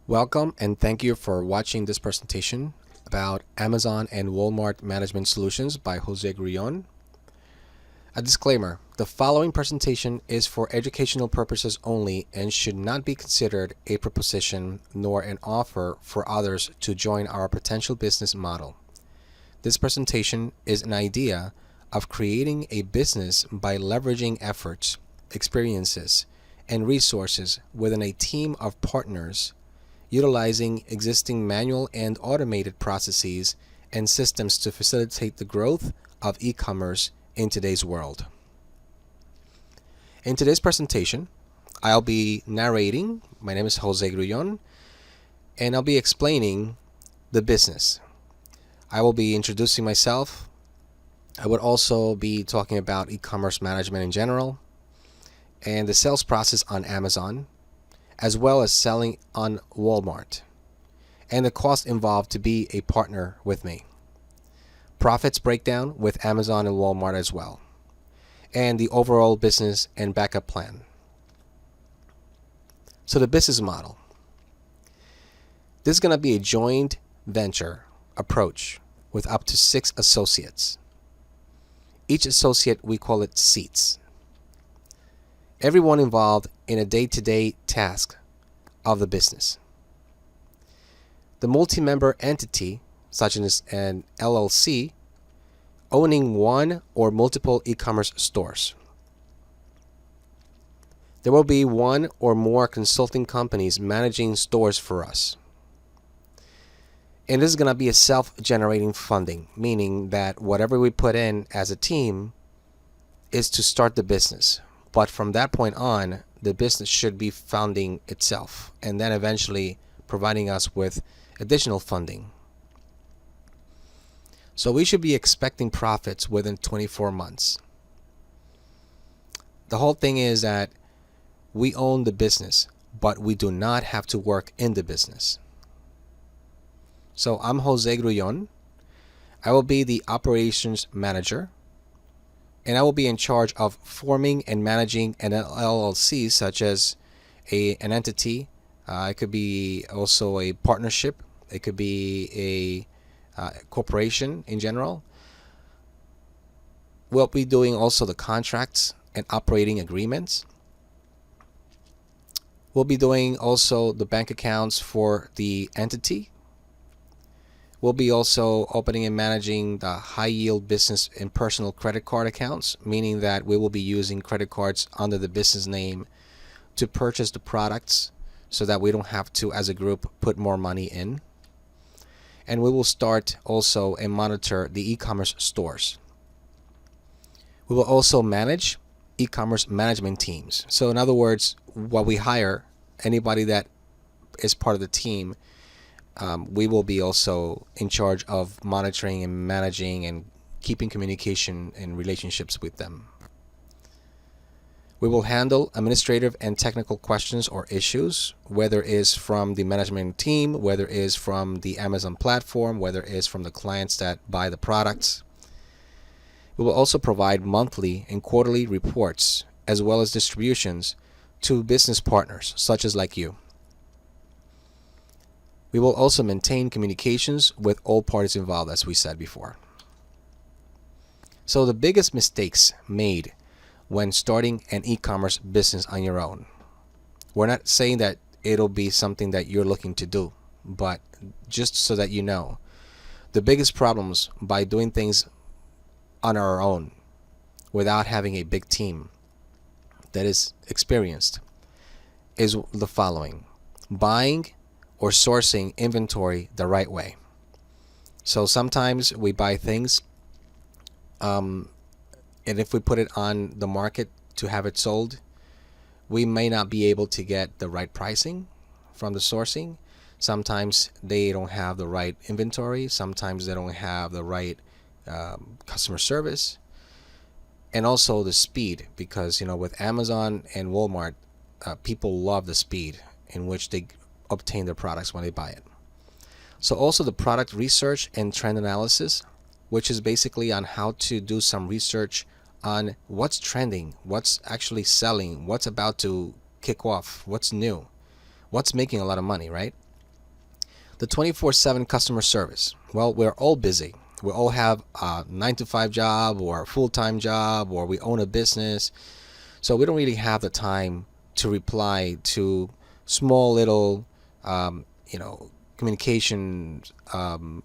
Welcome and thank you for watching this presentation about Amazon and Walmart Management Solutions by Jose Grullon. A disclaimer, the following presentation is for educational purposes only and should not be considered a proposition nor an offer for others to join our potential business model. This presentation is an idea of creating a business by leveraging efforts, experiences, and resources within a team of partners utilizing existing manual and automated processes and systems to facilitate the growth of e-commerce in today's world. In today's presentation, I'll be narrating. My name is Jose Grullon, and I'll be explaining the business. I will be introducing myself. I would also be talking about e-commerce management in general and the sales process on Amazon, as well as selling on Walmart, and the cost involved to be a partner with me. Profits breakdown with Amazon and Walmart as well, and the overall business and backup plan. So the business model. This is going to be a joint venture approach with up to 6 associates. Each associate, we call it seats. Everyone involved in a day-to-day task of the business. The multi-member entity, such as an LLC, owning one or multiple e-commerce stores. There will be one or more consulting companies managing stores for us. And this is going to be a self-generating funding, meaning that whatever we put in as a team is to start the business. But from that point on, the business should be funding itself and then eventually providing us with additional funding. So we should be expecting profits within 24 months. The whole thing is that we own the business, but we do not have to work in the business. So I'm Jose Grullon. I will be the operations manager, and I will be in charge of forming and managing an LLC, such as an entity. It could be also a partnership. It could be a corporation in general. We'll be doing also the contracts and operating agreements. We'll be doing also the bank accounts for the entity. We'll be also opening and managing the high-yield business and personal credit card accounts, meaning that we will be using credit cards under the business name to purchase the products so that we don't have to, as a group, put more money in. And we will start also and monitor the e-commerce stores. We will also manage e-commerce management teams. So in other words, while we hire anybody that is part of the team, we will be also in charge of monitoring and managing and keeping communication and relationships with them. We will handle administrative and technical questions or issues, whether it is from the management team, whether it is from the Amazon platform, whether it is from the clients that buy the products. We will also provide monthly and quarterly reports as well as distributions to business partners such as like you. We will also maintain communications with all parties involved, as we said before. So the biggest mistakes made when starting an e-commerce business on your own. We're not saying that it'll be something that you're looking to do, but just so that you know, the biggest problems by doing things on our own without having a big team that is experienced is the following: buying or sourcing inventory the right way. So sometimes we buy things, and if we put it on the market to have it sold, we may not be able to get the right pricing from the sourcing. Sometimes they don't have the right inventory. Sometimes they don't have the right customer service. And also the speed, because with Amazon and Walmart, people love the speed in which they obtain their products when they buy it. So also the product research and trend analysis, which is basically on how to do some research on what's trending, what's actually selling, what's about to kick off, what's new, what's making a lot of money, right? The 24/7 customer service. Well, we're all busy. We all have a 9 to 5 job or a full-time job, or we own a business. So we don't really have the time to reply to small little, communication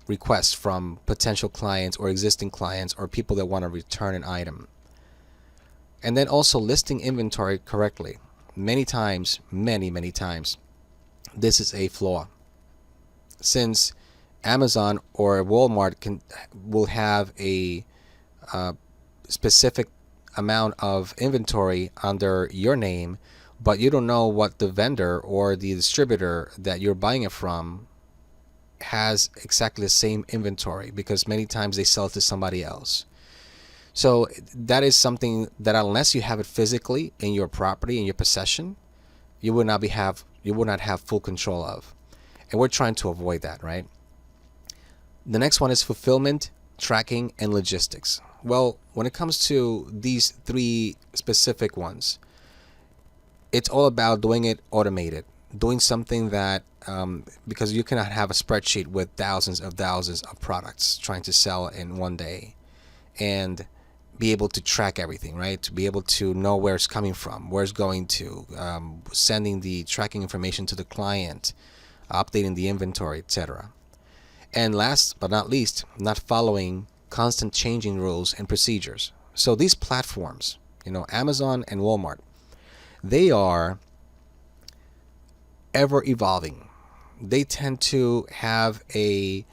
requests from potential clients or existing clients or people that want to return an item. And then also listing inventory correctly. Many times, many times, this is a flaw. Since Amazon or Walmart will have a specific amount of inventory under your name, but you don't know what the vendor or the distributor that you're buying it from has exactly the same inventory, because many times they sell it to somebody else. So that is something that unless you have it physically in your property, in your possession, you will not have full control of. And we're trying to avoid that, right? The next one is fulfillment, tracking, and logistics. Well, when it comes to these three specific ones, it's all about doing it automated, doing something that, because you cannot have a spreadsheet with thousands of products trying to sell in one day and be able to track everything, right? To be able to know where it's coming from, where it's going to, sending the tracking information to the client, updating the inventory, etc. And last but not least, not following constant changing rules and procedures. So these platforms, Amazon and Walmart, they are ever evolving. They tend to have a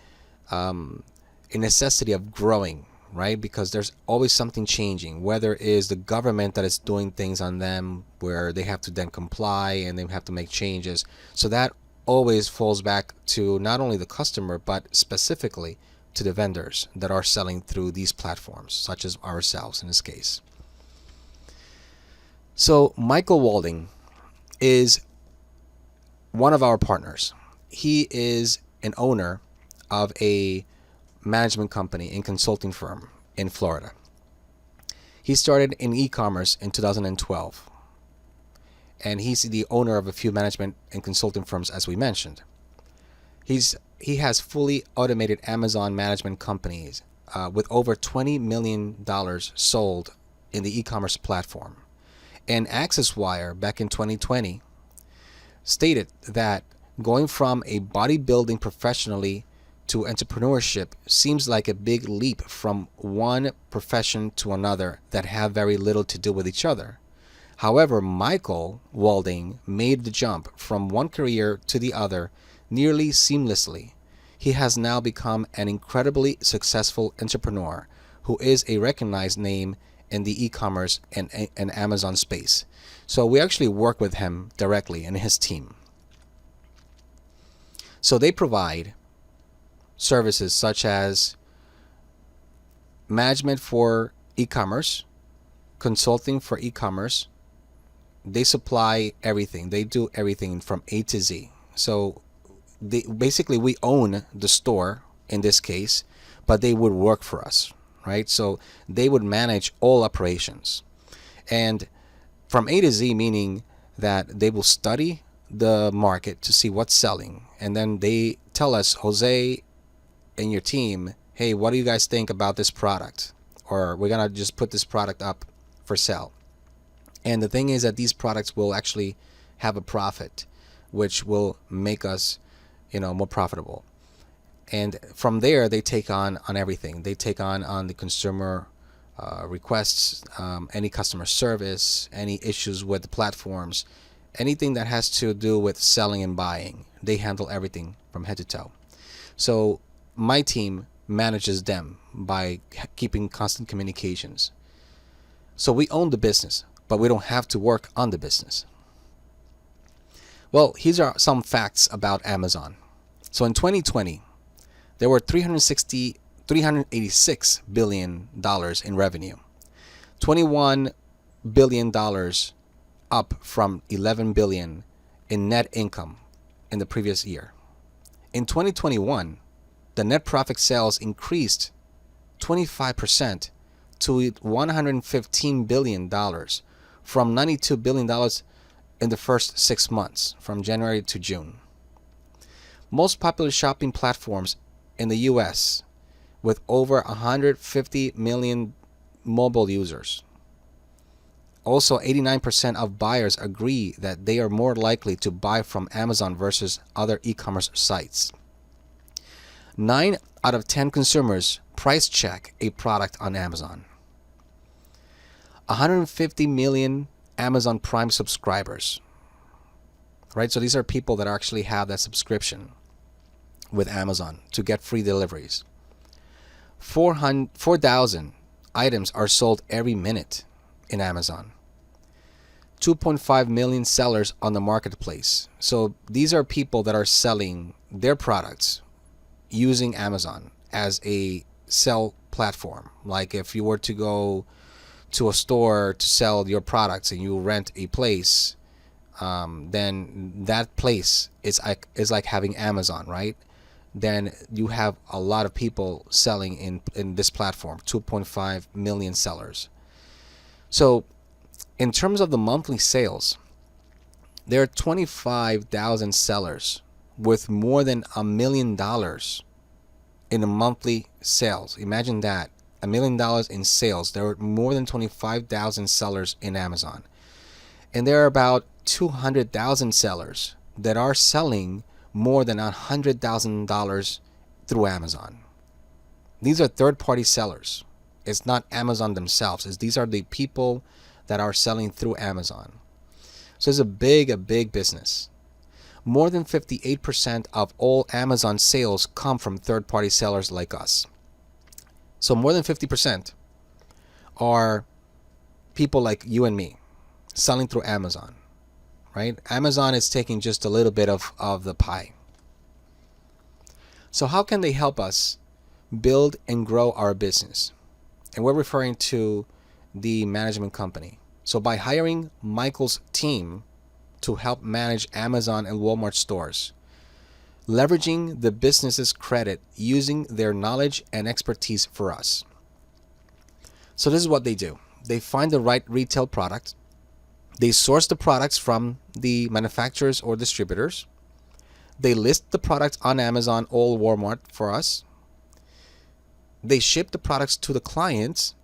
necessity of growing, right? Because there's always something changing, whether it is the government that is doing things on them where they have to then comply and they have to make changes. So that always falls back to not only the customer, but specifically to the vendors that are selling through these platforms, such as ourselves in this case. So Michael Walding is one of our partners. He is an owner of a management company and consulting firm in Florida. He started in e-commerce in 2012. And he's the owner of a few management and consulting firms, as we mentioned. He has fully automated Amazon management companies with over $20 million sold in the e-commerce platform. And AccessWire, back in 2020, stated that going from a bodybuilding professionally to entrepreneurship seems like a big leap from one profession to another that have very little to do with each other. However, Michael Walding made the jump from one career to the other nearly seamlessly. He has now become an incredibly successful entrepreneur who is a recognized name in the e-commerce and Amazon space. So we actually work with him directly and his team. So they provide services such as management for e-commerce, consulting for e-commerce. They supply everything. They do everything from A to Z. So basically we own the store in this case, but they would work for us, right? So they would manage all operations. And from A to Z, meaning that they will study the market to see what's selling. And then they tell us, Jose and your team, hey, what do you guys think about this product? Or we're going to just put this product up for sale. And the thing is that these products will actually have a profit, which will make us, more profitable. And from there, they take on everything. They take on the consumer requests, any customer service, any issues with the platforms, anything that has to do with selling and buying. They handle everything from head to toe. So my team manages them by keeping constant communications. So we own the business, but we don't have to work on the business. Well, here are some facts about Amazon. So in 2020, there were $386 billion in revenue, $21 billion up from $11 billion in net income in the previous year. In 2021, the net profit sales increased 25% to $115 billion from $92 billion in the first 6 months, from January to June. most popular shopping platforms in the US with over 150 million mobile users. Also, 89% of buyers agree that they are more likely to buy from Amazon versus other e-commerce sites. 9 out of 10 consumers price check a product on Amazon. 150 million Amazon Prime subscribers. Right? So these are people that actually have that subscription with Amazon to get free deliveries. 4,000 items are sold every minute in Amazon. 2.5 million sellers on the marketplace. So these are people that are selling their products using Amazon as a sell platform. Like if you were to go to a store to sell your products and you rent a place, then that place is like having Amazon, right? Then you have a lot of people selling in this platform, 2.5 million sellers. So in terms of the monthly sales, there are 25,000 sellers with more than $1 million in the monthly sales. Imagine that, $1 million in sales. There are more than 25,000 sellers in Amazon. And there are about 200,000 sellers that are selling more than $100,000 through Amazon. These are third-party sellers. It's not Amazon themselves. These are the people that are selling through Amazon. So it's a big business. More than 58% of all Amazon sales come from third-party sellers like us. So more than 50% are people like you and me selling through Amazon, right? Amazon is taking just a little bit of the pie. So how can they help us build and grow our business? And we're referring to the management company. So by hiring Michael's team to help manage Amazon and Walmart stores, leveraging the business's credit using their knowledge and expertise for us. So this is what they do. They find the right retail product. They source the products from the manufacturers or distributors. They list the products on Amazon or Walmart for us. They ship the products to the clients.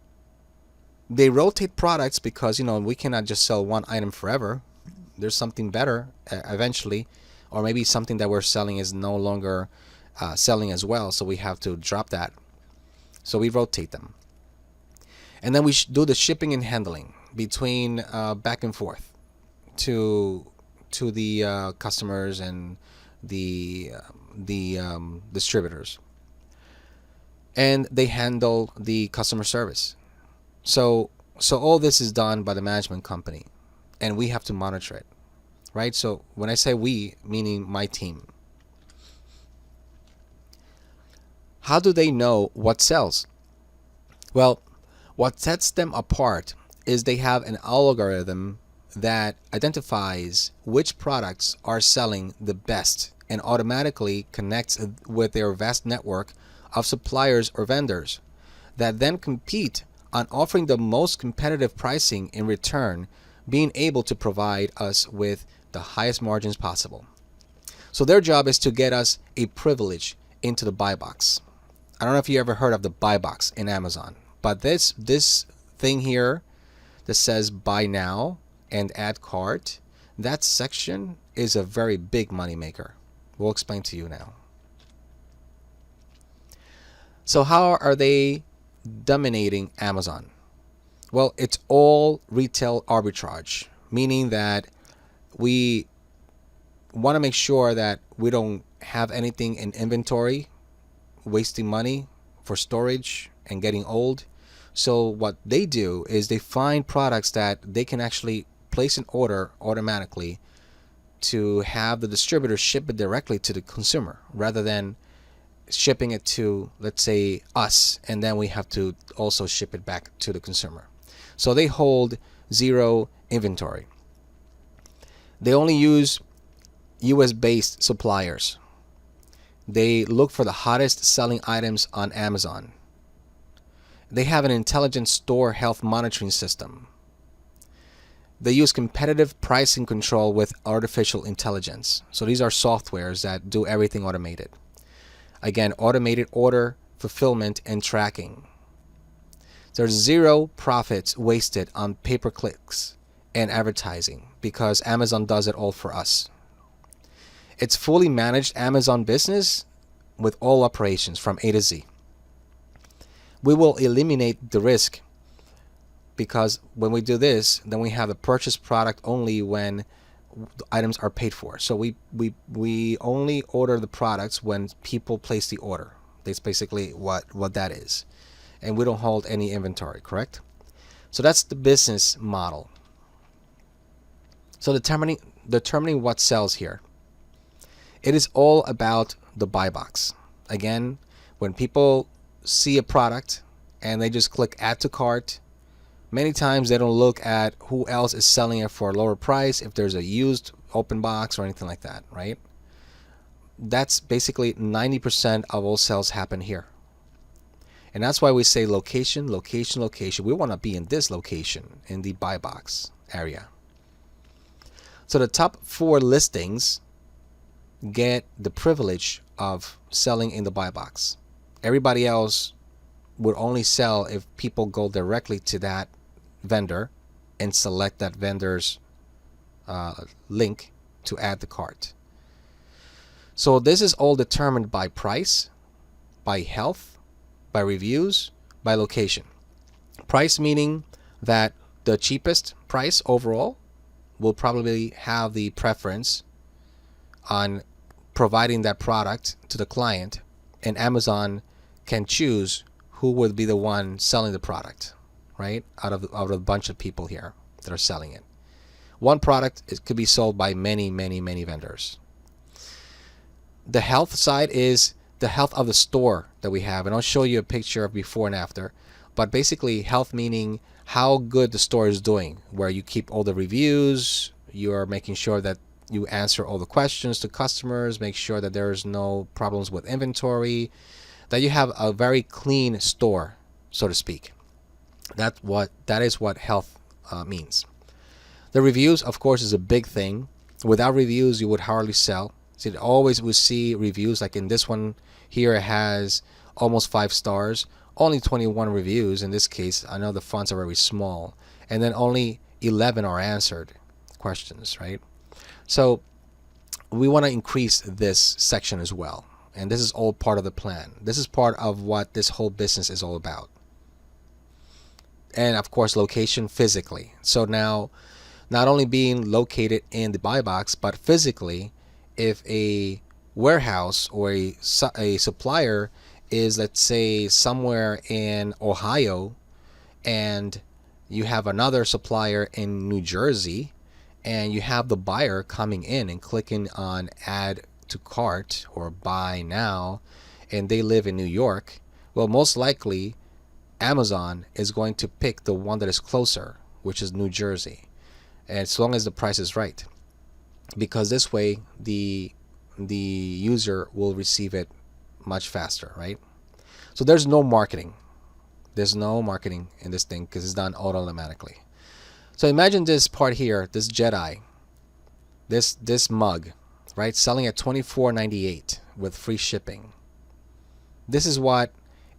They rotate products because, we cannot just sell one item forever. There's something better eventually, or maybe something that we're selling is no longer selling as well, so we have to drop that. So we rotate them. And then we do the shipping and handling between back and forth to the customers and the distributors. And they handle the customer service. So all this is done by the management company, and we have to monitor it, right? So when I say we, meaning my team. How do they know what sells? Well, what sets them apart is they have an algorithm that identifies which products are selling the best and automatically connects with their vast network of suppliers or vendors that then compete on offering the most competitive pricing, in return being able to provide us with the highest margins possible. So their job is to get us a privilege into the buy box. I don't know if you ever heard of the buy box in Amazon, but this thing here that says buy now and add cart, that section is a very big money maker. We'll explain to you now. So how are they dominating Amazon? Well, it's all retail arbitrage, meaning that we want to make sure that we don't have anything in inventory, wasting money for storage and getting old. So what they do is they find products that they can actually place an order automatically to have the distributor ship it directly to the consumer, rather than shipping it to, let's say, us, and then we have to also ship it back to the consumer. So they hold zero inventory. They only use US-based suppliers. They look for the hottest selling items on Amazon. They have an intelligent store health monitoring system. They use competitive pricing control with artificial intelligence. So these are softwares that do everything automated. Again, automated order, fulfillment, and tracking. There's zero profits wasted on pay-per-clicks and advertising because Amazon does it all for us. It's fully managed Amazon business with all operations from A to Z. We will eliminate the risk because when we do this, then we have a purchase product only when the items are paid for. So we only order the products when people place the order. That's basically what that is. And we don't hold any inventory, correct? So that's the business model. So determining what sells here. It is all about the buy box. Again, when people see a product and they just click add to cart, many times they don't look at who else is selling it for a lower price, if there's a used open box or anything like that, right? That's basically 90% of all sales happen here. And that's why we say location, location, location. We want to be in this location in the buy box area. So the top 4 listings get the privilege of selling in the buy box. Everybody else would only sell if people go directly to that vendor and select that vendor's link to add the cart. So this is all determined by price, by health, by reviews, by location. Price meaning that the cheapest price overall will probably have the preference on providing that product to the client, and Amazon can choose who would be the one selling the product, right? Out of a bunch of people here that are selling it. One product, it could be sold by many, many, many vendors. The health side is the health of the store that we have, and I'll show you a picture of before and after. But basically, health meaning how good the store is doing, where you keep all the reviews, you are making sure that you answer all the questions to customers, make sure that there's no problems with inventory, that you have a very clean store, so to speak. That is what health means. The reviews, of course, is a big thing. Without reviews, you would hardly sell. So you always would see reviews, like in this one here, it has almost 5 stars, only 21 reviews. In this case, I know the fonts are very small, and then only 11 are answered questions, right? So we want to increase this section as well. And this is all part of the plan. This is part of what this whole business is all about. And of course, location physically. So now, not only being located in the buy box, but physically, if a warehouse or a supplier is, let's say, somewhere in Ohio, and you have another supplier in New Jersey, and you have the buyer coming in and clicking on add to cart or buy now, and they live in New York, well, most likely Amazon is going to pick the one that is closer, which is New Jersey, and as long as the price is right, because this way the user will receive it much faster, right? So there's no marketing. There's no marketing in this thing because it's done automatically. So imagine this part here, this Jedi, this mug, right? Selling at $24.98 with free shipping. This is what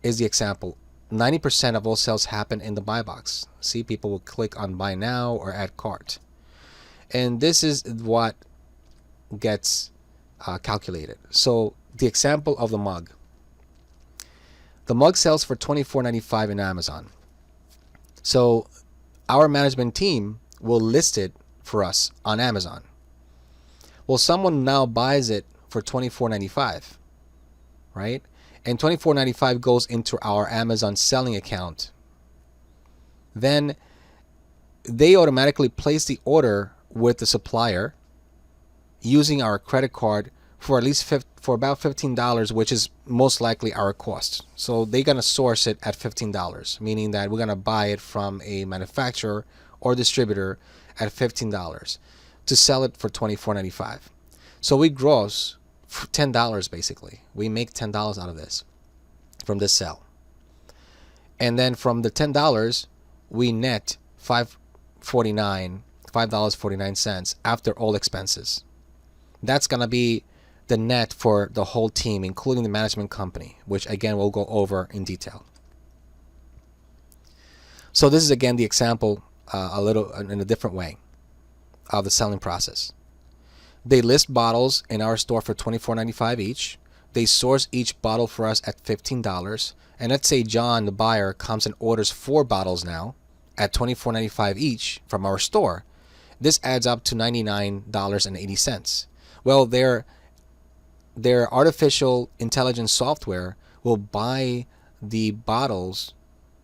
is the example. 90% of all sales happen in the buy box. See, people will click on buy now or add cart. And this is what gets calculated. So the example of the mug. The mug sells for $24.95 in Amazon. So our management team will list it for us on Amazon. Well, someone now buys it for $24.95, right? And $24.95 goes into our Amazon selling account. Then they automatically place the order with the supplier using our credit card for at least for about $15, which is most likely our cost. So they're going to source it at $15, meaning that we're going to buy it from a manufacturer or distributor at $15 to sell it for $24.95. So we gross $10 basically. We make $10 out of this from this sale. And then from the $10, we net $5.49 $5.49 after all expenses. That's going to be the net for the whole team, including the management company, which again we'll go over in detail. So this is again the example a little in a different way of the selling process. They list bottles in our store for $24.95 each. They source each bottle for us at $15. And let's say John, the buyer, comes and orders 4 bottles now at $24.95 each from our store. This adds up to $99.80. Well, their artificial intelligence software will buy the bottles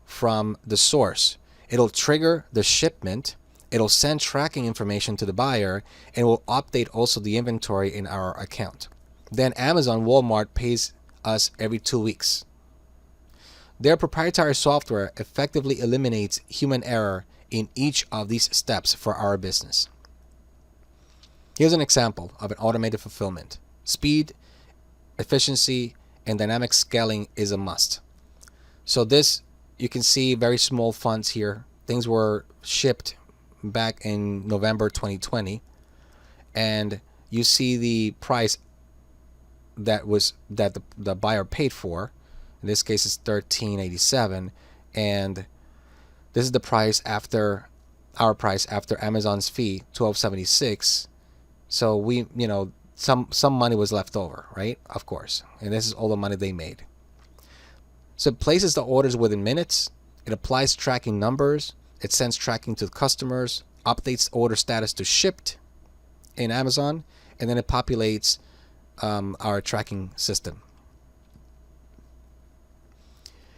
from the source. It'll trigger the shipment. It'll send tracking information to the buyer, and will update also the inventory in our account. Then Amazon, Walmart pays us every 2 weeks. Their proprietary software effectively eliminates human error in each of these steps for our business. Here's an example of an automated fulfillment. Speed, efficiency, and dynamic scaling is a must. So this, you can see very small fonts here. Things were shipped back in November 2020, and you see the price that the buyer paid for. In this case, it's $13.87, and this is the price after our price after Amazon's fee, $12.76. So we, some money was left over, right? Of course, and this is all the money they made. So it places the orders within minutes. It applies tracking numbers. It sends tracking to the customers, updates order status to shipped in Amazon, and then it populates our tracking system.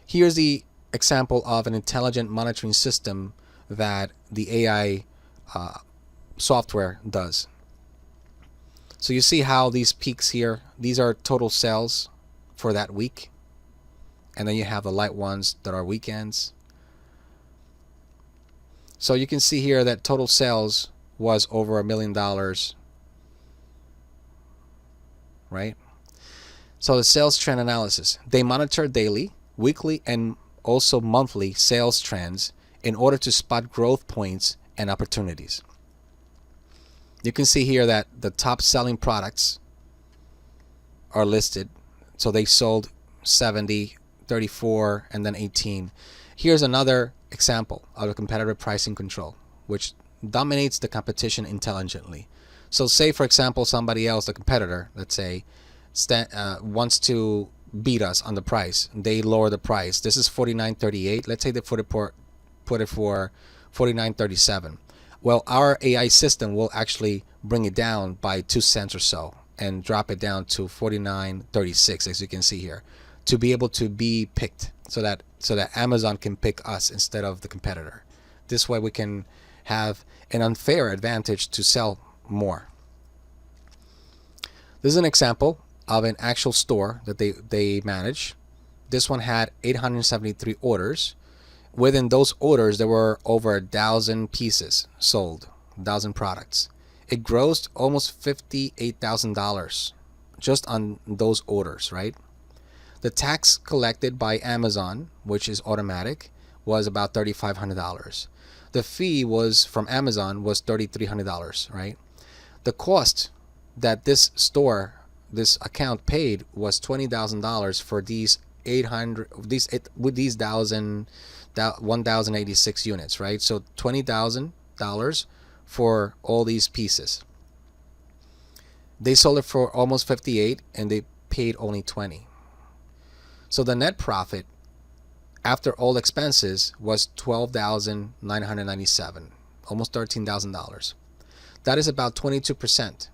Here's the example of an intelligent monitoring system that the AI software does. So you see how these peaks here, these are total sales for that week. And then you have the light ones that are weekends. So you can see here that total sales was over $1 million, right? So the sales trend analysis. They monitor daily, weekly, and also monthly sales trends in order to spot growth points and opportunities. You can see here that the top selling products are listed. So they sold 70, 34, and then 18. Here's another example of a competitive pricing control, which dominates the competition intelligently. So say, for example, somebody else, the competitor, let's say, wants to beat us on the price. They lower the price. This is $49.38. Let's say they put it for $49.37. Well, our AI system will actually bring it down by 2 cents or so and drop it down to $49.36, as you can see here, to be able to be picked, so that Amazon can pick us instead of the competitor. This way we can have an unfair advantage to sell more. This is an example of an actual store that they manage. This one had 873 orders. Within those orders, there were over 1,000 pieces sold, 1,000 products. It grossed almost $58,000 just on those orders, right? The tax collected by Amazon, which is automatic, was about $3,500. The fee was from Amazon was $3,300, right? The cost that this account paid was $20,000 for these 1,086 units, right? So $20,000 for all these pieces. They sold it for almost 58, and they paid only 20. So the net profit after all expenses was $12,997, almost $13,000. That is about 22%,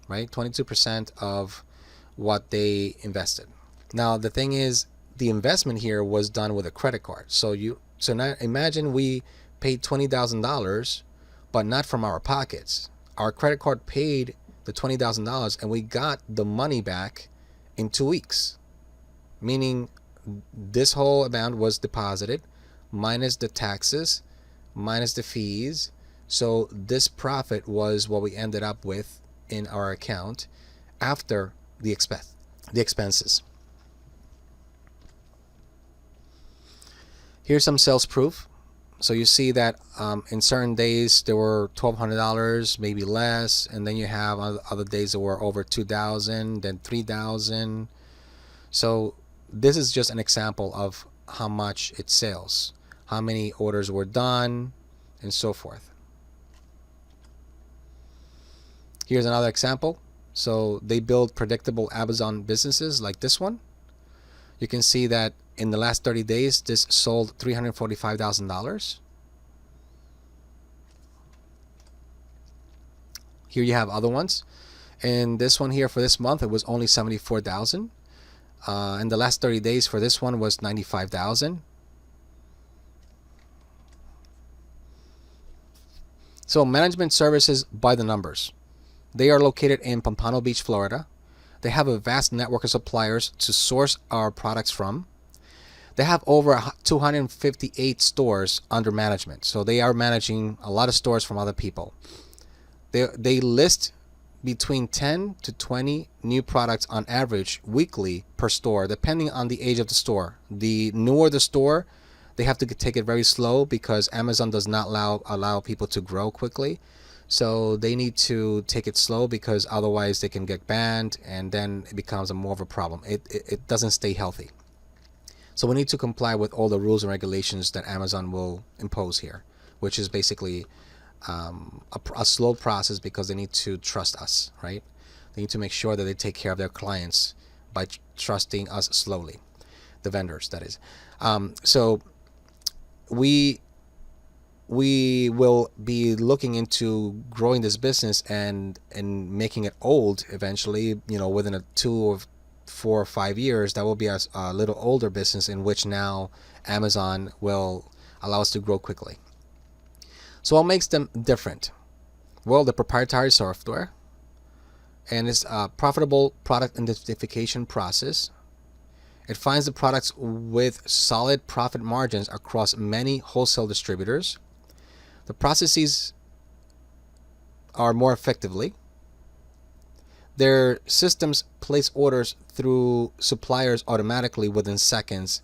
right? 22% of what they invested. Now the thing is, the investment here was done with a credit card. So now imagine we paid $20,000, but not from our pockets. Our credit card paid the $20,000, and we got the money back in 2 weeks. Meaning this whole amount was deposited minus the taxes, minus the fees. So this profit was what we ended up with in our account after the expenses. Here's some sales proof. So you see that in certain days there were $1,200, maybe less, and then you have other days that were over 2,000, then 3,000. So this is just an example of how much it sells, how many orders were done, and so forth. Here's another example. So they build predictable Amazon businesses like this one. You can see that in the last 30 days, this sold $345,000. Here you have other ones. And this one here for this month, it was only $74,000. And the last 30 days for this one was $95,000. So management services by the numbers. They are located in Pompano Beach, Florida. They have a vast network of suppliers to source our products from. They have over 258 stores under management. So they are managing a lot of stores from other people. They list between 10 to 20 new products on average weekly per store, depending on the age of the store. The newer the store, they have to take it very slow because Amazon does not allow people to grow quickly. So they need to take it slow because otherwise they can get banned, and then it becomes more of a problem. It doesn't stay healthy. So we need to comply with all the rules and regulations that Amazon will impose here, which is basically a slow process because they need to trust us, right? They need to make sure that they take care of their clients by trusting us slowly, the vendors, that is. So we will be looking into growing this business and making it old eventually, within a 2 or 4 or 5 years. That will be a little older business in which now Amazon will allow us to grow quickly. So what makes them different? Well, the proprietary software and its profitable product identification process. It finds the products with solid profit margins across many wholesale distributors. The processes are more effectively. Their systems place orders through suppliers automatically within seconds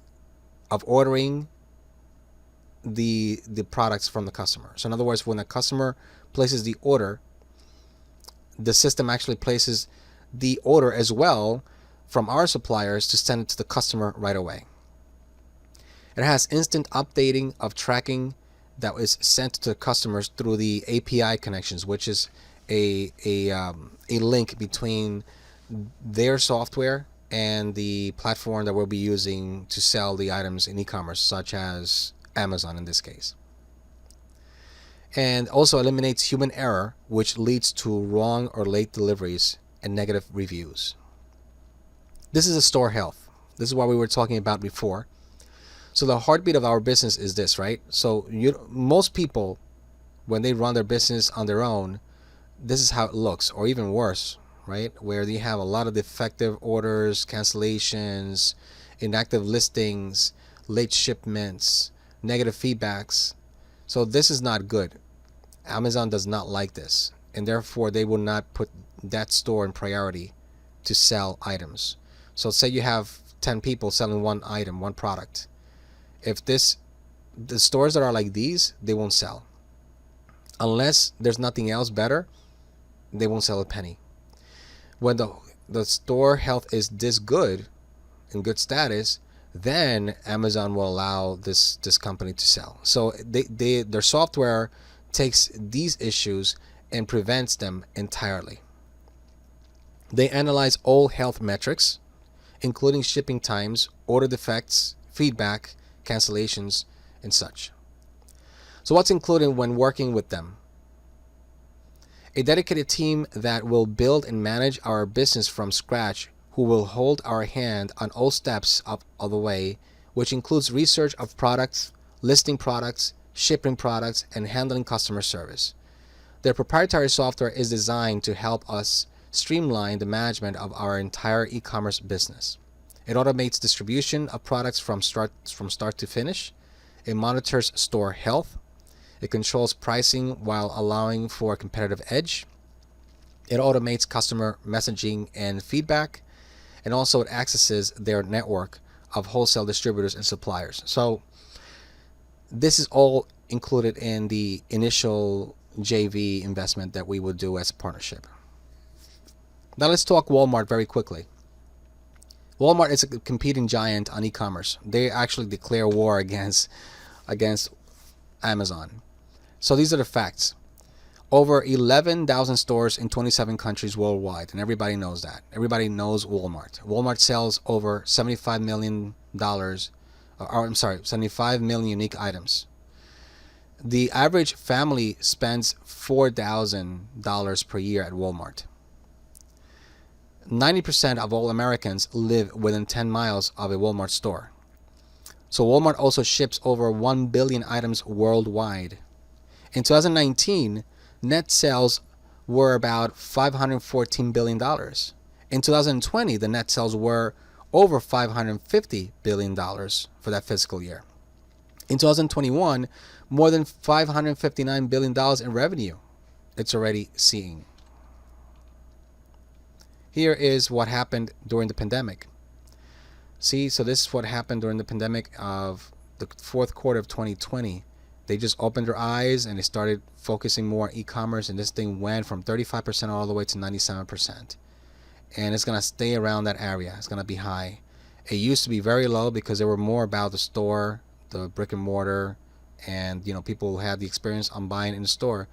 of ordering the products from the customer. So in other words, when a customer places the order, the system actually places the order as well from our suppliers to send it to the customer right away. It has instant updating of tracking that is sent to customers through the API connections, which is a link between their software and the platform that we'll be using to sell the items in e-commerce, such as Amazon in this case. And also eliminates human error, which leads to wrong or late deliveries and negative reviews. This is a store health. This is what we were talking about before. So the heartbeat of our business is this, right? So most people, when they run their business on their own, this is how it looks, or even worse, right? Where they have a lot of defective orders, cancellations, inactive listings, late shipments, negative feedbacks. So this is not good. Amazon does not like this, and therefore they will not put that store in priority to sell items. So say you have 10 people selling one item, one product. If the stores that are like these, they won't sell. Unless there's nothing else better, they won't sell a penny. When the store health is this good, in good status, then Amazon will allow this company to sell. So their software takes these issues and prevents them entirely. They analyze all health metrics, including shipping times, order defects, feedback, cancellations, and such. So what's included when working with them? A dedicated team that will build and manage our business from scratch, who will hold our hand on all steps of the way, which includes research of products, listing products, shipping products, and handling customer service. Their proprietary software is designed to help us streamline the management of our entire e-commerce business. It automates distribution of products from start to finish. It monitors store health. It controls pricing while allowing for a competitive edge. It automates customer messaging and feedback. And also it accesses their network of wholesale distributors and suppliers. So This is all included in the initial JV investment that we would do as a partnership. Now let's talk Walmart very quickly. Walmart is a competing giant on e-commerce. They actually declare war against Amazon. So these are the facts. Over 11,000 stores in 27 countries worldwide, and everybody knows that. Everybody knows Walmart. Walmart sells over $75 million, 75 million unique items. The average family spends $4,000 per year at Walmart. 90% of all Americans live within 10 miles of a Walmart store. So Walmart also ships over 1 billion items worldwide. In 2019, net sales were about $514 billion. In 2020, the net sales were over $550 billion for that fiscal year. In 2021, more than $559 billion in revenue it's already seeing. Here is what happened during the pandemic. See, so this is what happened during the pandemic of the fourth quarter of 2020. They just opened their eyes and they started focusing more on e-commerce, and this thing went from 35% all the way to 97%. And it's going to stay around that area. It's going to be high. It used to be very low because they were more about the store, the brick and mortar, and people who had the experience on buying in the store.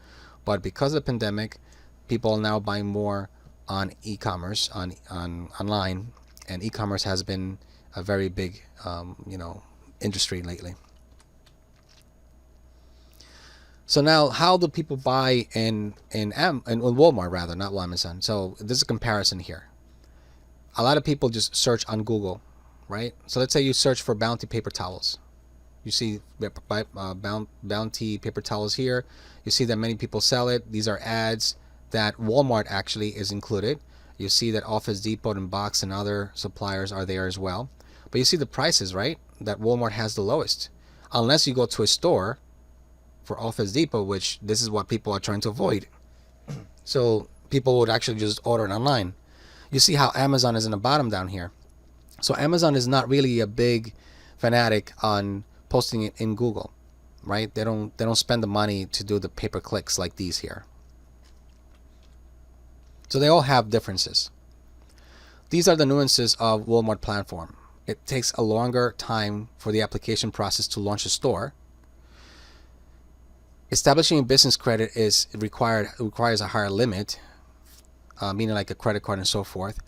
But because of the pandemic, people are now buying more on e-commerce, on online, and e-commerce has been a very big industry lately. So now, how do people buy in Walmart, rather, not Amazon? So this is a comparison here. A lot of people just search on Google, right? So let's say you search for Bounty paper towels. You see Bounty paper towels here. You see that many people sell it. These are ads that Walmart actually is included. You see that Office Depot and Box and other suppliers are there as well. But you see the prices, right? That Walmart has the lowest. Unless you go to a store for Office Depot, which this is what people are trying to avoid. So people would actually just order it online. You see how Amazon is in the bottom down here. So Amazon is not really a big fanatic on posting it in Google, right? They don't spend the money to do the pay-per-clicks like these here. So they all have differences. These are the nuances of Walmart platform. It takes a longer time for the application process to launch a store. Establishing a business credit requires a higher limit, meaning like a credit card and so forth.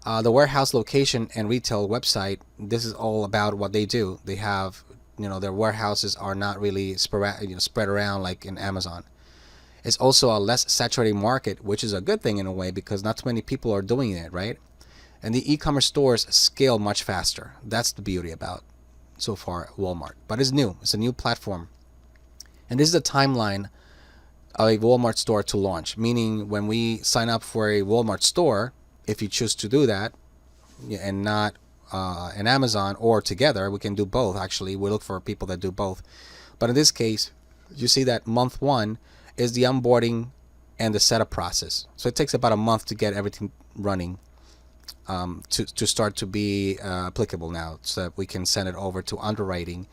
The warehouse location and retail website, this is all about what they do. They have, their warehouses are not really spread around like in Amazon. It's also a less saturated market, which is a good thing in a way because not too many people are doing it, right? And the e-commerce stores scale much faster. That's the beauty about so far Walmart. But it's new. It's a new platform. And this is the timeline of a Walmart store to launch, meaning when we sign up for a Walmart store, if you choose to do that, and not an Amazon or together, we can do both. Actually, we look for people that do both. But in this case, you see that month 1 is the onboarding and the setup process. So it takes about a month to get everything running to start to be applicable now, so that we can send it over to underwriting.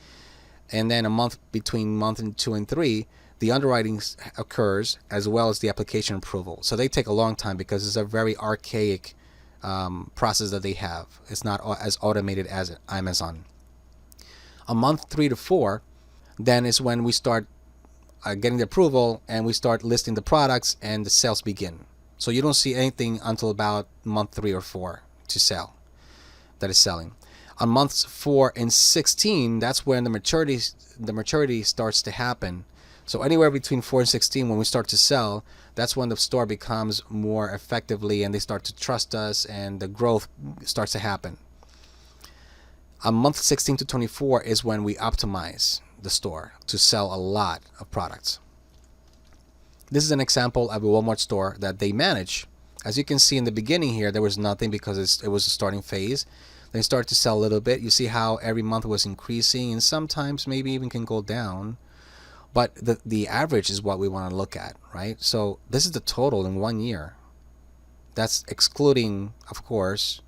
And then a month between month 2 and 3, the underwriting occurs as well as the application approval. So they take a long time because it's a very archaic process that they have. It's not as automated as Amazon. A month 3 to 4, then is when we start getting the approval and we start listing the products and the sales begin. So you don't see anything until about month 3 or 4 to sell. That is selling. On months 4 and 16, that's when the maturity starts to happen. So anywhere between 4 and 16, when we start to sell, that's when the store becomes more effectively and they start to trust us and the growth starts to happen. On month 16 to 24 is when we optimize the store to sell a lot of products. This is an example of a Walmart store that they manage. As you can see in the beginning here, there was nothing because it was a starting phase. They start to sell a little bit. You see how every month was increasing and sometimes maybe even can go down. But the average is what we want to look at, right? So this is the total in 1 year. That's excluding, of course,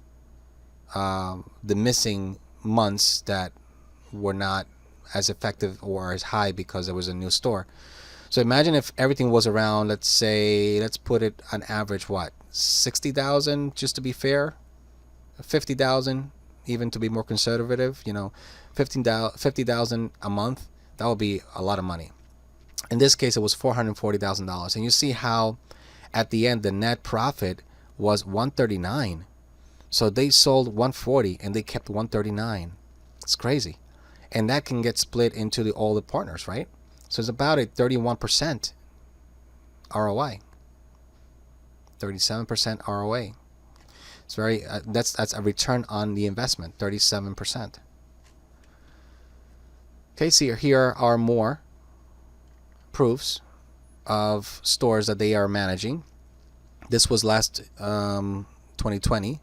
the missing months that were not as effective or as high because it was a new store. So imagine if everything was around, let's put it on average, what, 60,000, just to be fair, 50,000, even to be more conservative, 50,000 a month. That would be a lot of money. In this case, it was $440,000, and you see how at the end the net profit was 139. So they sold 140 and they kept 139. It's crazy, and that can get split into all the partners, right? So it's about a 31% ROI, 37% ROA. It's very that's a return on the investment, 37%. Okay, so here are more proofs of stores that they are managing. This was last 2020.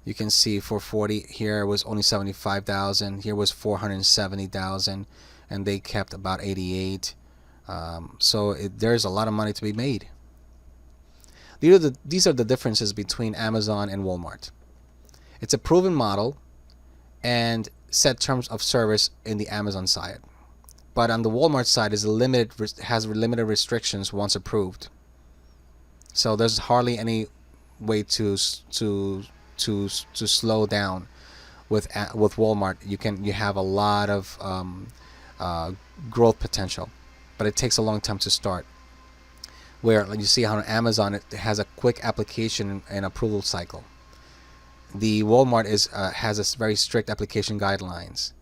You can see for 40 here was only 75,000. Here was 470,000, and they kept about 88. So there's a lot of money to be made. These are the differences between Amazon and Walmart. It's a proven model and set terms of service in the Amazon side, but on the Walmart side has limited restrictions once approved. So there's hardly any way to slow down with Walmart. You have a lot of growth potential, but it takes a long time to start. Where you see how on Amazon it has a quick application and approval cycle. The Walmart has a very strict application guidelines.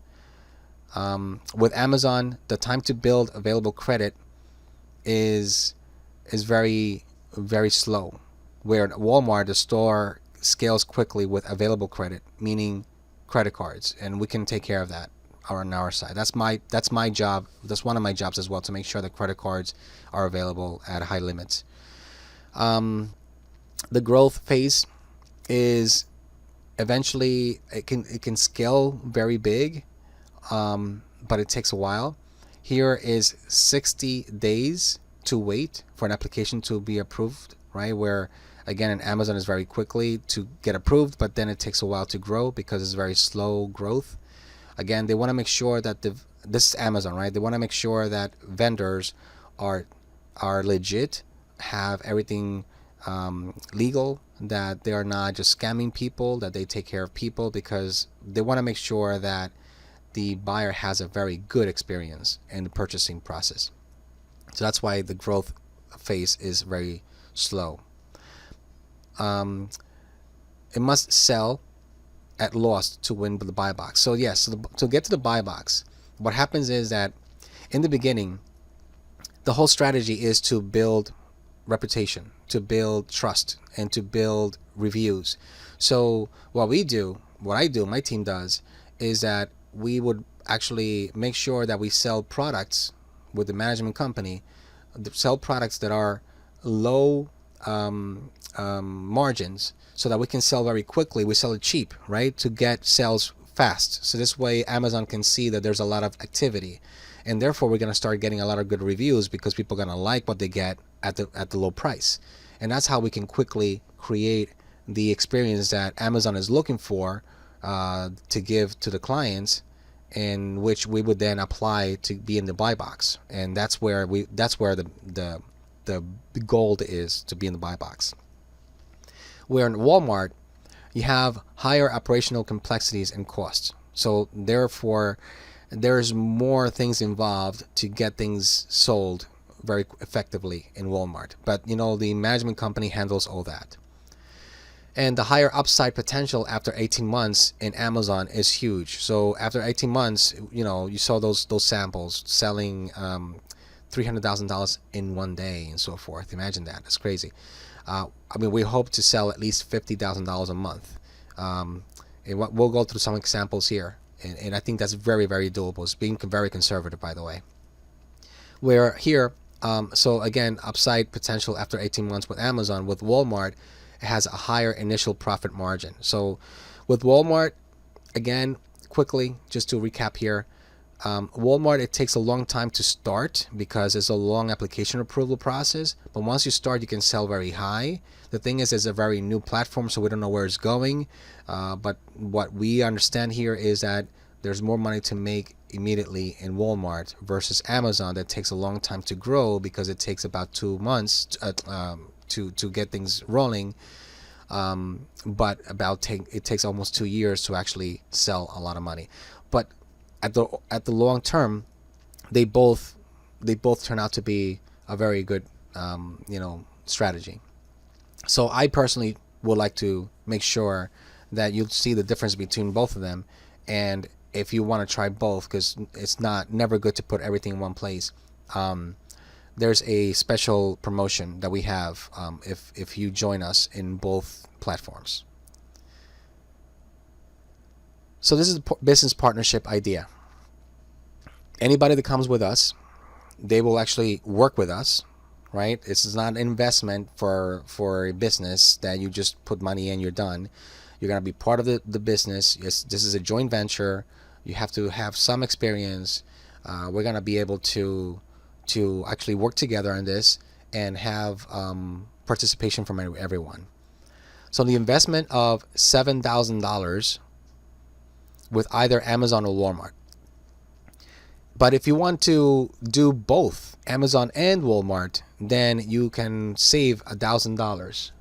With Amazon, the time to build available credit is very, very slow. Where at Walmart, the store scales quickly with available credit, meaning credit cards, and we can take care of that on our side. That's my job. That's one of my jobs as well, to make sure that credit cards are available at high limits. The growth phase is eventually it can scale very big, but it takes a while. Here is 60 days to wait for an application to be approved, right? Where again, in Amazon is very quickly to get approved, but then it takes a while to grow because it's very slow growth. Again, they want to make sure that this is Amazon, right? They want to make sure that vendors are legit, have everything legal, that they are not just scamming people, that they take care of people, because they want to make sure that the buyer has a very good experience in the purchasing process. So that's why the growth phase is very slow. It must sell at loss to win the buy box. So yes, to get to the buy box, what happens is that in the beginning, the whole strategy is to build reputation, to build trust, and to build reviews. So what I do, my team does, is that we would actually make sure that we sell products with the management company, sell products that are low margins, so that we can sell very quickly. We sell it cheap, right, to get sales fast. So this way Amazon can see that there's a lot of activity, and therefore we're going to start getting a lot of good reviews because people are going to like what they get at the low price. And that's how we can quickly create the experience that Amazon is looking for to give to the clients, in which we would then apply to be in the buy box. And that's where the gold is, to be in the buy box. Where in Walmart, you have higher operational complexities and costs. So therefore, there's more things involved to get things sold very effectively in Walmart. But the management company handles all that. And the higher upside potential after 18 months in Amazon is huge. So after 18 months, you saw those samples selling $300,000 in one day and so forth. Imagine that. That's crazy. We hope to sell at least $50,000 a month. And we'll go through some examples here. And I think that's very, very doable. It's being very conservative, by the way. Where here, so again, upside potential after 18 months with Amazon. With Walmart, it has a higher initial profit margin. So with Walmart, again, quickly, just to recap here, Walmart, it takes a long time to start because it's a long application approval process. But once you start, you can sell very high. The thing is, it's a very new platform, so we don't know where it's going. But what we understand here is that there's more money to make immediately in Walmart versus Amazon that takes a long time to grow because it takes about 2 months to get things rolling. But it takes almost 2 years to actually sell a lot of money. But at the long term, they both turn out to be a very good strategy. So I personally would like to make sure that you see the difference between both of them, and if you want to try both, because it's never good to put everything in one place. There's a special promotion that we have if you join us in both platforms. So this is a business partnership idea. Anybody that comes with us, they will actually work with us, right? This is not an investment for a business that you just put money in, you're done. You're going to be part of the business. Yes, this is a joint venture. You have to have some experience. We're going to be able to actually work together on this and have participation from everyone. So the investment of $7,000 with either Amazon or Walmart. But if you want to do both Amazon and Walmart, then you can save $1,000,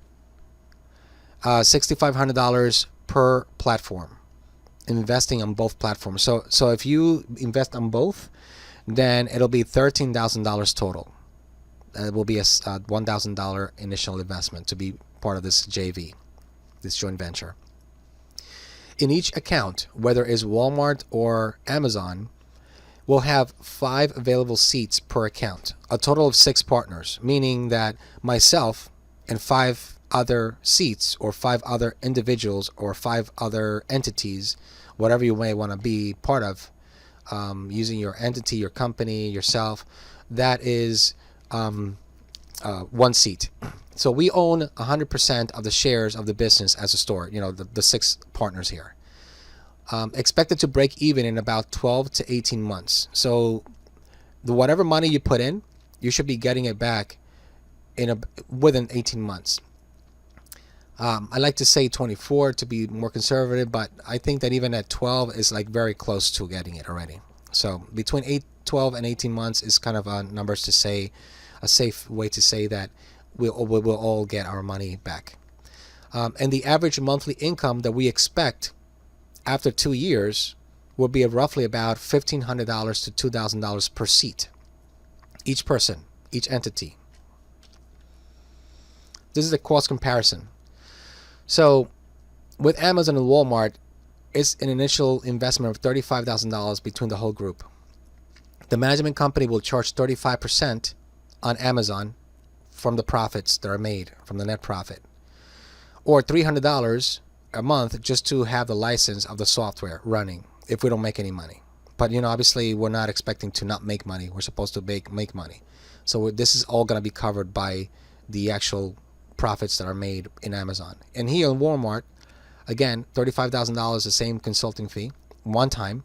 $6,500 per platform, investing on both platforms. So if you invest on both, then it'll be $13,000 total. It will be a $1,000 initial investment to be part of this JV, this joint venture. In each account, whether it's Walmart or Amazon, we'll have 5 available seats per account, a total of 6 partners, meaning that myself and 5 other seats or 5 other individuals or 5 other entities, whatever you may want to be part of, using your entity, your company, yourself, that is 1 seat. So we own 100% of the shares of the business as a store, the 6 partners here. Expected to break even in about 12 to 18 months. So whatever money you put in, you should be getting it back within 18 months. I like to say 24 to be more conservative, but I think that even at 12 is like very close to getting it already. So between 12 and 18 months is kind of numbers to say, a safe way to say that we'll all get our money back. And the average monthly income that we expect after 2 years will be roughly about $1,500 to $2,000 per seat, each person, each entity. This is a cost comparison. So with Amazon and Walmart, it's an initial investment of $35,000 between the whole group. The management company will charge 35% on Amazon from the profits that are made, from the net profit, or $300 a month just to have the license of the software running if we don't make any money. But obviously we're not expecting to not make money. We're supposed to make money. So this is all going to be covered by the actual profits that are made in Amazon. And here in Walmart, again, $35,000, the same consulting fee, one time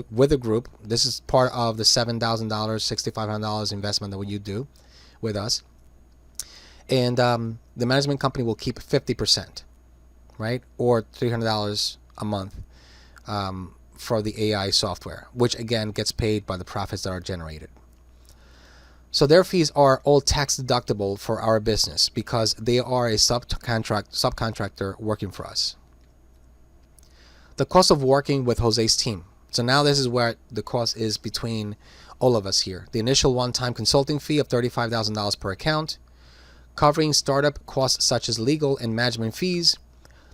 with the group. This is part of the $7,000, $6,500 investment that you do with us. And the management company will keep 50%, right? Or $300 a month for the AI software, which again gets paid by the profits that are generated. So their fees are all tax deductible for our business because they are a subcontractor working for us. The cost of working with Jose's team. So now this is where the cost is between all of us here. The initial one-time consulting fee of $35,000 per account, covering startup costs such as legal and management fees.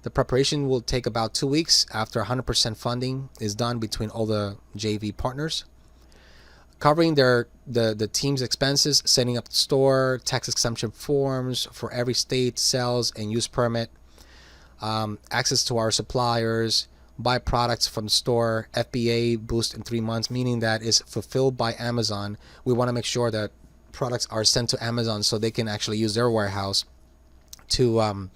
The preparation will take about 2 weeks after 100% funding is done between all the JV partners. Covering the team's expenses, setting up the store, tax exemption forms for every state, sales and use permit, access to our suppliers, buy products from the store, FBA boost in 3 months, meaning that is fulfilled by Amazon. We want to make sure that products are sent to Amazon so they can actually use their warehouse to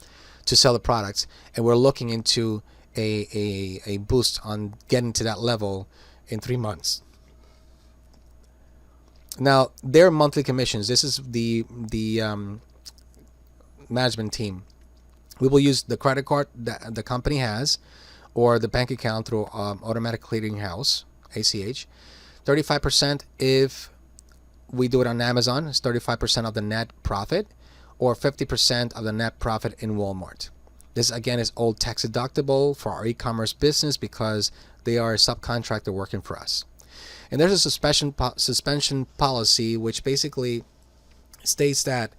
sell the products. And we're looking into a boost on getting to that level in 3 months. Now, their monthly commissions, this is the management team. We will use the credit card that the company has, or the bank account through automatic clearing house, ACH. 35% if we do it on Amazon, it's 35% of the net profit, or 50% of the net profit in Walmart. This again is all tax deductible for our e-commerce business because they are a subcontractor working for us. And there's a suspension policy which basically states that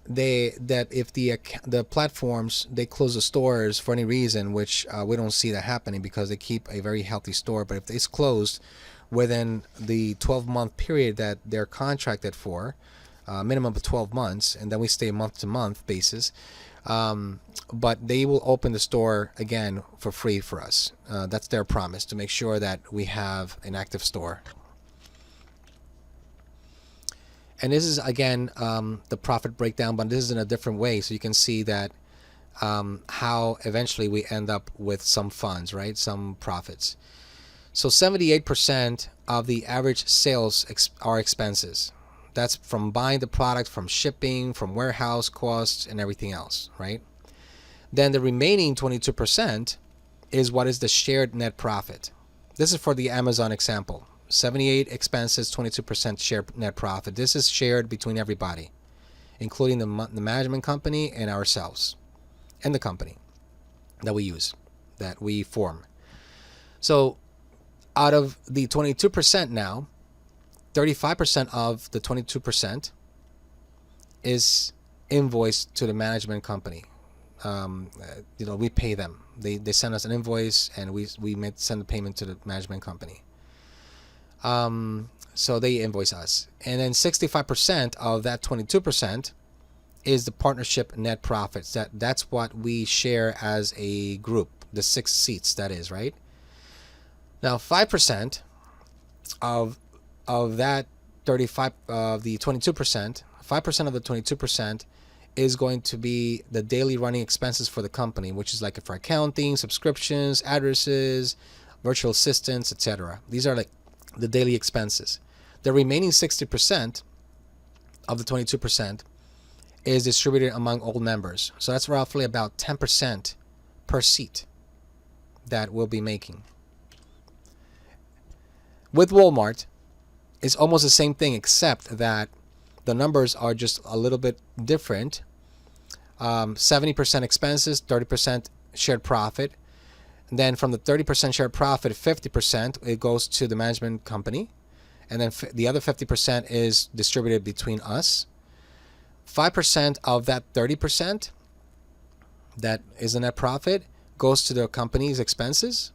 if the platforms, they close the stores for any reason, which we don't see that happening because they keep a very healthy store, but if it's closed within the 12-month period that they're contracted for, minimum of 12 months, and then we stay month to month basis, but they will open the store again for free for us. That's their promise, to make sure that we have an active store. And this is again the profit breakdown, but this is in a different way, so you can see that how eventually we end up with some funds, right? Some profits. So 78% of the average sales are expenses. That's from buying the product, from shipping, from warehouse costs, and everything else, right? Then the remaining 22% is what is the shared net profit. This is for the Amazon example. 78 expenses, 22% shared net profit. This is shared between everybody, including the management company and ourselves, and the company that we use, that we form. So out of the 22% now, 35% of the 22% is invoiced to the management company. We pay them. They send us an invoice, and we send the payment to the management company. So they invoice us. And then 65% of that 22% is the partnership net profits. That's what we share as a group, the 6 seats, that is, right? Now 5% of that 35 of the 22%, 5% of the 22% is going to be the daily running expenses for the company, which is like for accounting, subscriptions, addresses, virtual assistants, etc. These are like the daily expenses. The remaining 60% of the 22% is distributed among all members. So that's roughly about 10% per seat that we'll be making. With Walmart, it's almost the same thing, except that the numbers are just a little bit different. 70% expenses, 30% shared profit. And then from the 30% shared profit, 50% it goes to the management company, and then the other 50% is distributed between us. 5% of that 30% that is the net profit goes to the company's expenses,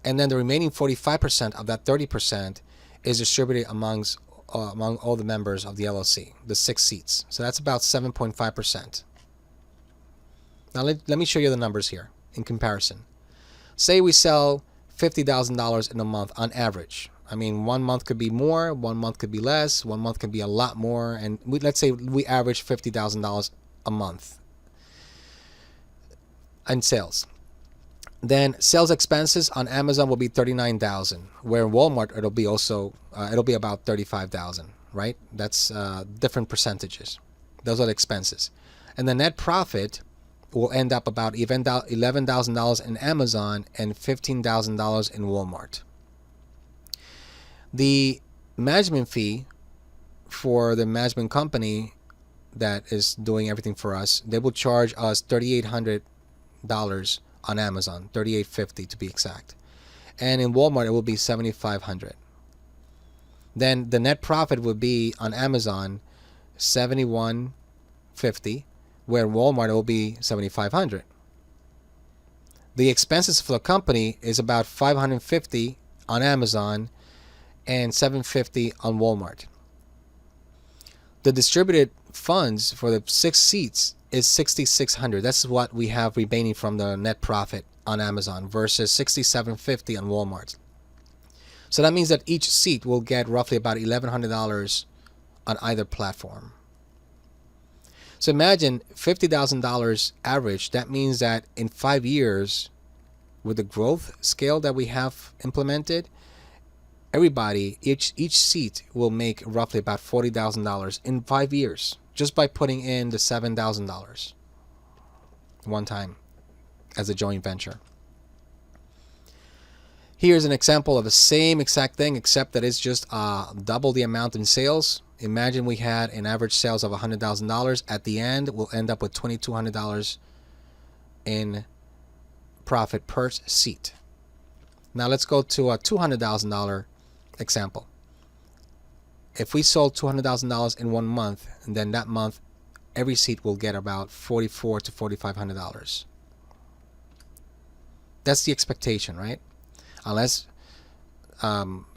and then the remaining 45% of that 30% is distributed among all the members of the LLC, the 6 seats. So that's about 7.5%. Now let me show you the numbers here in comparison. Say we sell $50,000 in a month on average. I mean, 1 month could be more, 1 month could be less, 1 month could be a lot more, and let's say we average $50,000 a month in sales. Then sales expenses on Amazon will be $39,000, where in Walmart it'll be about $35,000, right? That's different percentages. Those are the expenses. And the net profit will end up about $11,000 in Amazon and $15,000 in Walmart. The management fee for the management company that is doing everything for us, they will charge us $3,800 on Amazon, $3,850 to be exact. And in Walmart, it will be $7,500. Then the net profit would be on Amazon $7,150, where in Walmart it will be $7,500. The expenses for the company is about $550 on Amazon and $750 on Walmart. The distributed funds for the 6 seats is $6,600. That's what we have remaining from the net profit on Amazon versus $6,750 on Walmart. So that means that each seat will get roughly about $1,100 on either platform. So imagine $50,000 average. That means that in 5 years, with the growth scale that we have implemented, everybody, each seat will make roughly about $40,000 in 5 years, just by putting in the $7,000 one time as a joint venture. Here's an example of the same exact thing, except that it's just double the amount in sales. Imagine we had an average sales of $100,000. At the end, we'll end up with $2,200 in profit per seat. Now let's go to a $200,000 example. If we sold $200,000 in 1 month, and then that month every seat will get about $4,400 to $4,500. That's the expectation, right? Unless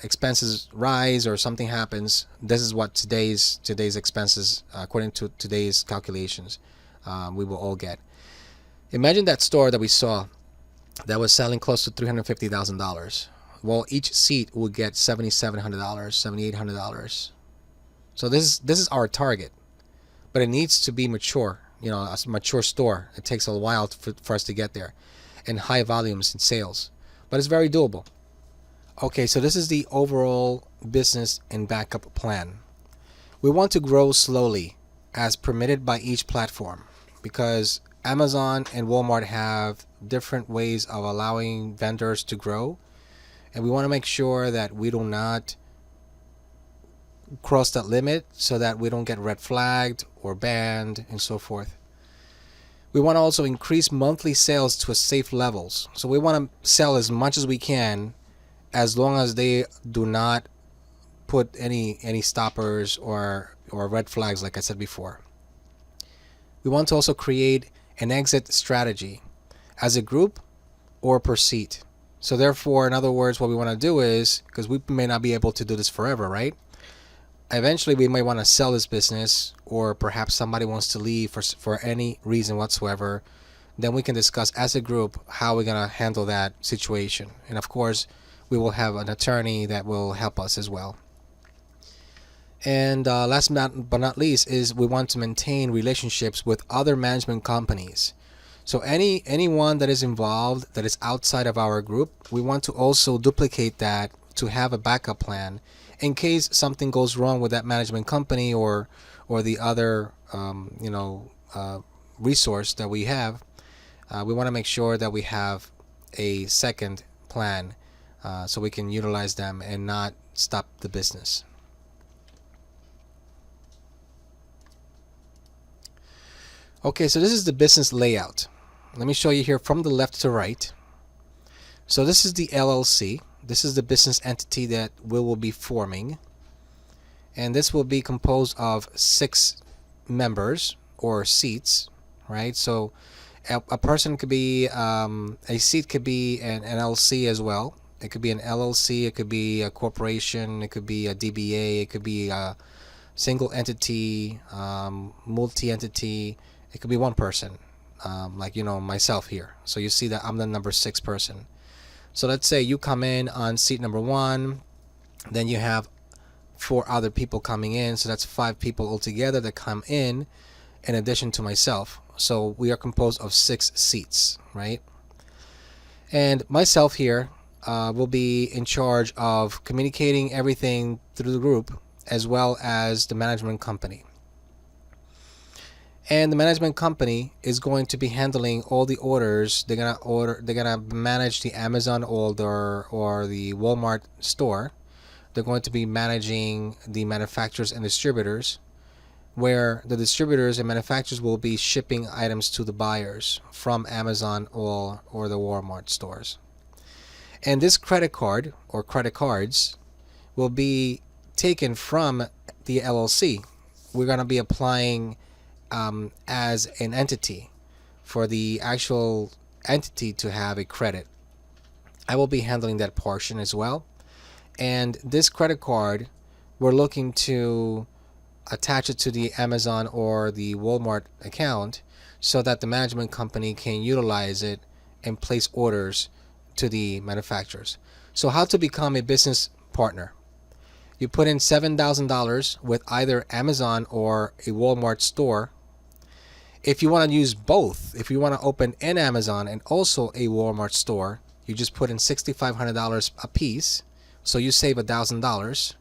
expenses rise or something happens, this is what today's expenses, according to today's calculations, we will all get. Imagine that store that we saw that was selling close to $350,000. Well, each seat would get $7,700, $7,800. So this is our target, but it needs to be mature. You know, a mature store. It takes a while for us to get there, and high volumes in sales, but it's very doable. Okay, so this is the overall business and backup plan. We want to grow slowly, as permitted by each platform, because Amazon and Walmart have different ways of allowing vendors to grow, and we want to make sure that we do not cross that limit so that we don't get red flagged or banned and so forth. We want to also increase monthly sales to a safe levels. So we want to sell as much as we can, as long as they do not put any stoppers or red flags, like I said before. We want to also create an exit strategy as a group or per seat. So therefore, in other words, what we want to do is, because we may not be able to do this forever, right? Eventually, we may want to sell this business, or perhaps somebody wants to leave for any reason whatsoever. Then we can discuss as a group how we're going to handle that situation. And of course, we will have an attorney that will help us as well. And last but not least is we want to maintain relationships with other management companies. So anyone that is involved that is outside of our group, we want to also duplicate that to have a backup plan in case something goes wrong with that management company or the other resource that we have. We want to make sure that we have a second plan so we can utilize them and not stop the business. Okay, so this is the business layout. Let me show you here from the left to right. So this is the LLC. This is the business entity that we will be forming. And this will be composed of 6 members or seats, right? So a person could be, a seat could be an LLC as well. It could be an LLC, it could be a corporation, it could be a DBA, it could be a single entity, multi-entity. It could be one person, like myself here. So you see that I'm the number 6 person. So let's say you come in on seat number 1, then you have 4 other people coming in, so that's 5 people altogether that come in addition to myself. So we are composed of 6 seats, right? And myself here will be in charge of communicating everything through the group, as well as the management company. And the management company is going to be handling all the orders. They're gonna manage the Amazon order or the Walmart store. They're going to be managing the manufacturers and distributors, where the distributors and manufacturers will be shipping items to the buyers from Amazon or the Walmart stores. And this credit card or credit cards will be taken from the LLC. We're going to be applying as an entity for the actual entity to have a credit. I will be handling that portion as well. And this credit card, we're looking to attach it to the Amazon or the Walmart account so that the management company can utilize it and place orders to the manufacturers. So how to become a business partner? You put in $7,000 with either Amazon or a Walmart store. If you want to use both, if you want to open an Amazon and also a Walmart store, you just put in $6,500 a piece. So you save $1,000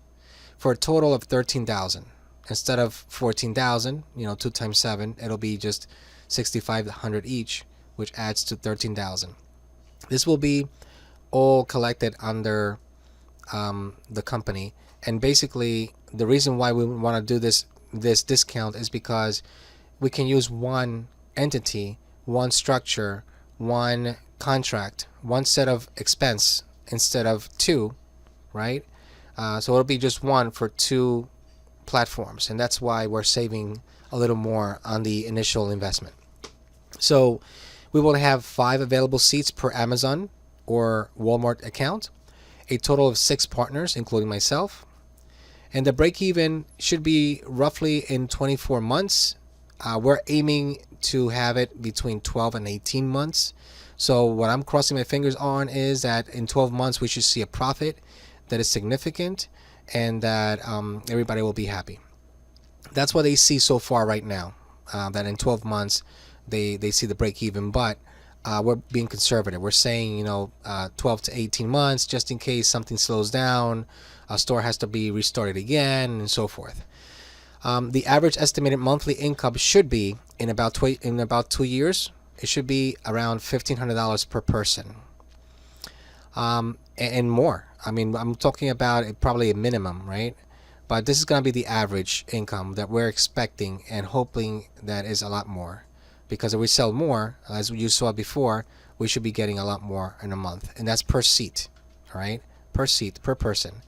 for a total of $13,000. Instead of $14,000, 2 times 7, it'll be just $6,500 each, which adds to $13,000. This will be all collected under the company. And basically, the reason why we want to do this discount is because we can use one entity, one structure, one contract, one set of expense instead of two, right? So it'll be just one for two platforms, and that's why we're saving a little more on the initial investment. So we will have 5 available seats per Amazon or Walmart account, a total of 6 partners, including myself. And the break even should be roughly in 24 months. We're aiming to have it between 12 and 18 months. So what I'm crossing my fingers on is that in 12 months we should see a profit that is significant, and that everybody will be happy. That's what they see so far right now, that in 12 months they see the break even. But we're being conservative. We're saying 12 to 18 months, just in case something slows down, a store has to be restarted again, and so forth. The average estimated monthly income should be in about 2 years. It should be around $1,500 per person, and more. I mean, I'm talking about probably a minimum, right? But this is going to be the average income that we're expecting and hoping that is a lot more. Because if we sell more, as you saw before, we should be getting a lot more in a month. And that's per seat, all right? Per seat, per person.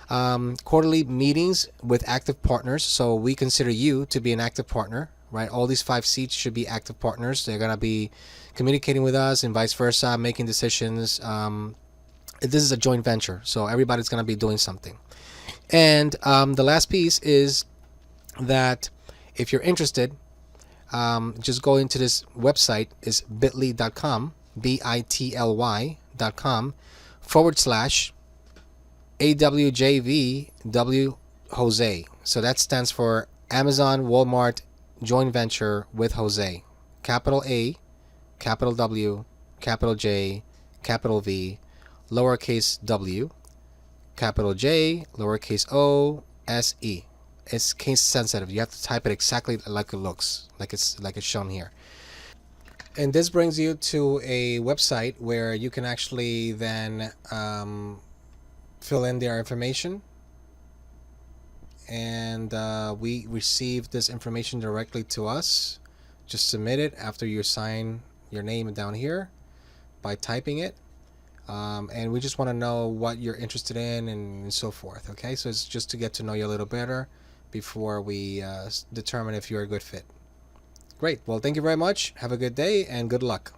Quarterly meetings with active partners. So we consider you to be an active partner, right? All these 5 seats should be active partners. They're going to be communicating with us and vice versa, making decisions. This is a joint venture, so everybody's going to be doing something. And the last piece is that if you're interested, just go into this website. Is bit.ly.com, bitly.com /AWJVW Jose. So that stands for Amazon Walmart Joint Venture with Jose. Capital A, capital W, capital J, capital V, lowercase w, capital J, lowercase o, s e. It's case sensitive. You have to type it exactly like it looks, like it's shown here. And this brings you to a website where you can actually then fill in their information, and we receive this information directly to us. Just submit it after you sign your name down here by typing it. And we just want to know what you're interested in and so forth. Okay, so it's just to get to know you a little better before we determine if you're a good fit. Great. Well, thank you very much. Have a good day and good luck.